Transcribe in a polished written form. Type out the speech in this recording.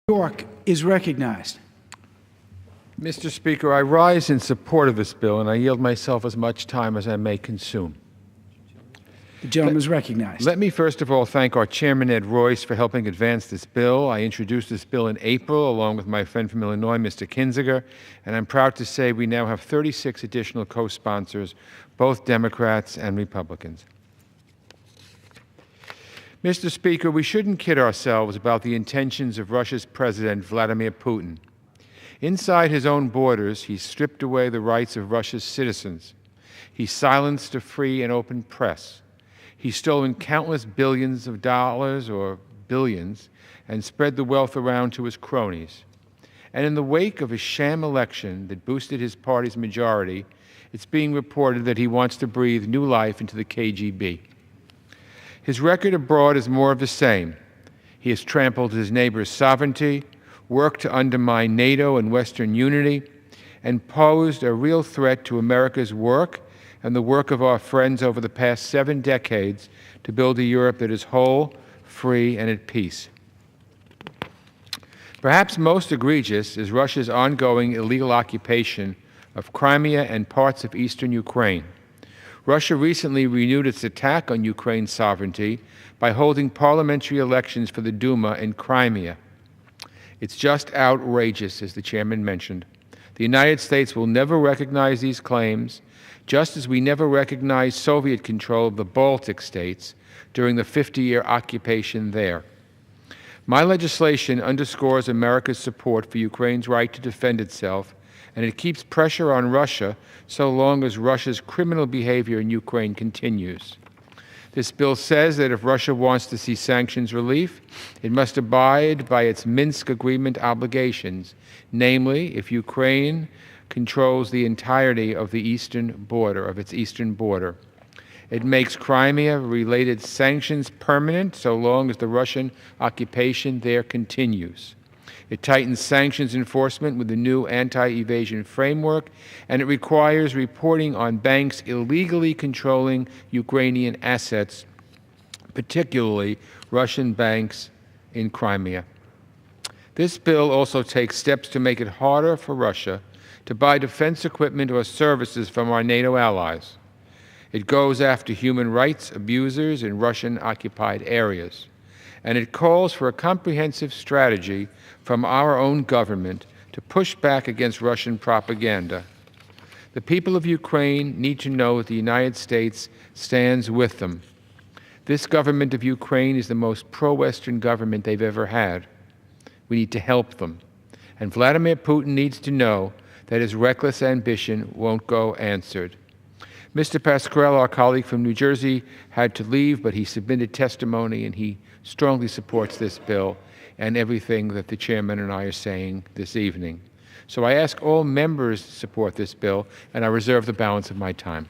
York is recognized. Mr. Speaker, I rise in support of this bill, and I yield myself as much time as I may consume. The gentleman is recognized. Let me first of all thank our Chairman, Ed Royce, for helping advance this bill. I introduced this bill in April, along with my friend from Illinois, Mr. Kinzinger, and I'm proud to say we now have 36 additional co-sponsors, both Democrats and Republicans. Mr. Speaker, we shouldn't kid ourselves about the intentions of Russia's President, Vladimir Putin. Inside his own borders, he stripped away the rights of Russia's citizens. He silenced a free and open press. He's stolen countless billions of dollars or billions and spread the wealth around to his cronies. And in the wake of a sham election that boosted his party's majority, it's being reported that he wants to breathe new life into the KGB. His record abroad is more of the same. He has trampled his neighbor's sovereignty, worked to undermine NATO and Western unity, and posed a real threat to America's work and the work of our friends over the past 7 decades to build a Europe that is whole, free, and at peace. Perhaps most egregious is Russia's ongoing illegal occupation of Crimea and parts of eastern Ukraine. Russia recently renewed its attack on Ukraine's sovereignty by holding parliamentary elections for the Duma in Crimea. It's just outrageous, as the chairman mentioned. The United States will never recognize these claims, just as we never recognized Soviet control of the Baltic states during the 50-year occupation there. My legislation underscores America's support for Ukraine's right to defend itself, and it keeps pressure on Russia so long as Russia's criminal behavior in Ukraine continues. This bill says that if Russia wants to see sanctions relief, it must abide by its Minsk Agreement obligations, namely, if Ukraine controls the entirety of the eastern border, It makes Crimea-related sanctions permanent so long as the Russian occupation there continues. It tightens sanctions enforcement with the new anti-evasion framework, and it requires reporting on banks illegally controlling Ukrainian assets, particularly Russian banks in Crimea. This bill also takes steps to make it harder for Russia to buy defense equipment or services from our NATO allies. It goes after human rights abusers in Russian-occupied areas. And it calls for a comprehensive strategy from our own government to push back against Russian propaganda. The people of Ukraine need to know that the United States stands with them. This government of Ukraine is the most pro-Western government they've ever had. We need to help them. And Vladimir Putin needs to know that his reckless ambition won't go answered. Mr. Pascrell, our colleague from New Jersey, had to leave, but he submitted testimony, and he strongly supports this bill and everything that the chairman and I are saying this evening. So I ask all members to support this bill, and I reserve the balance of my time.